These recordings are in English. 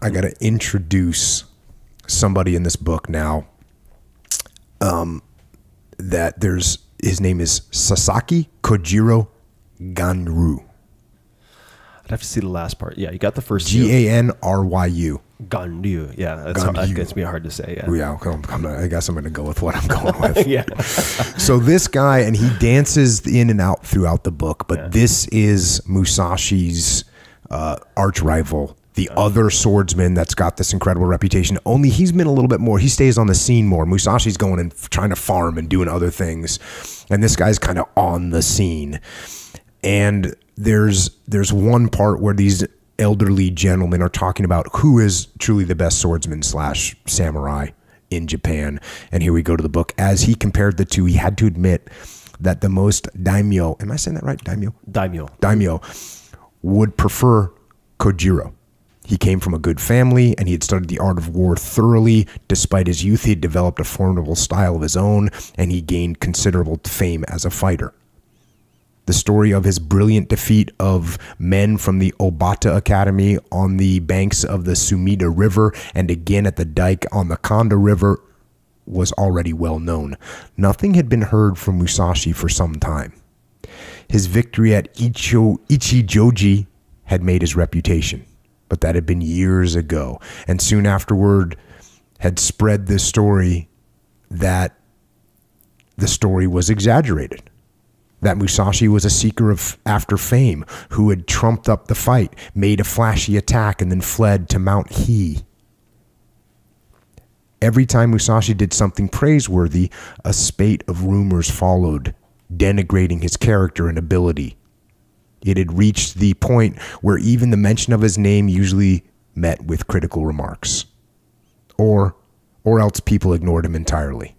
I got to introduce somebody in this book now. That his name is Sasaki Kojiro Ganyru. I'd have to see the last part. Yeah, you got the first Ganryu. Ganyru. Yeah, that's going to be hard to say. Yeah, I guess I'm going to go with what I'm going with. Yeah. So this guy, and he dances in and out throughout the book, but this is Musashi's arch rival, the other swordsman that's got this incredible reputation. Only he's been a little bit more. He stays on the scene more. Musashi's going and trying to farm and doing other things, and this guy's kind of on the scene. And there's one part where these elderly gentlemen are talking about who is truly the best swordsman / samurai in Japan. And here we go to the book. As he compared the two, he had to admit that the most daimyo, am I saying that right? Daimyo would prefer Kojiro. He came from a good family, and he had studied the art of war thoroughly. Despite his youth, he had developed a formidable style of his own, and he gained considerable fame as a fighter. The story of his brilliant defeat of men from the Obata Academy on the banks of the Sumida River and again at the dike on the Kanda River was already well known. Nothing had been heard from Musashi for some time. His victory at Ichijoji had made his reputation, but that had been years ago, and soon afterward had spread this story that the story was exaggerated, that Musashi was a seeker after fame who had trumped up the fight, made a flashy attack, and then fled to Mount He. Every time Musashi did something praiseworthy, a spate of rumors followed, denigrating his character and ability. It had reached the point where even the mention of his name usually met with critical remarks. Or else people ignored him entirely.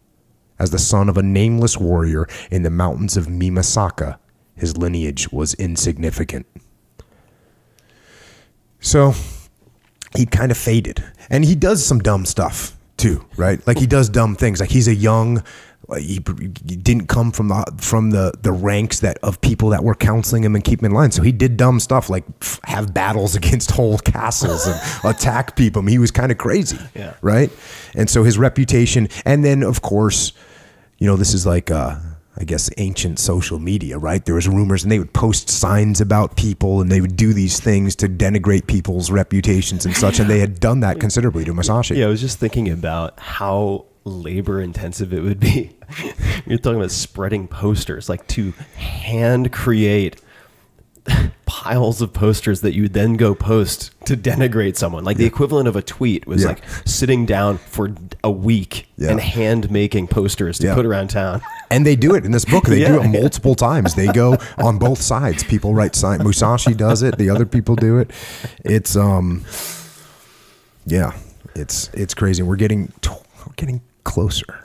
As the son of a nameless warrior in the mountains of Mimasaka, his lineage was insignificant. So he kind of faded. And he does some dumb stuff too, right? Like he does dumb things. Like he's a young... He didn't come from the ranks of people that were counseling him and keeping him in line. So he did dumb stuff like have battles against whole castles and attack people. He was kind of crazy, right? And so his reputation, and then of course, this is like I guess ancient social media, right? There was rumors, and they would post signs about people, and they would do these things to denigrate people's reputations and such. And they had done that considerably to Musashi. Yeah, I was just thinking about how labor intensive it would be. You're talking about spreading posters, like to hand create piles of posters that you would then go post to denigrate someone. Like the equivalent of a tweet was like sitting down for a week and hand making posters to put around town. And they do it in this book. They do it multiple times. They go on both sides. People write signs. Musashi does it. The other people do it. It's it's crazy. We're getting closer.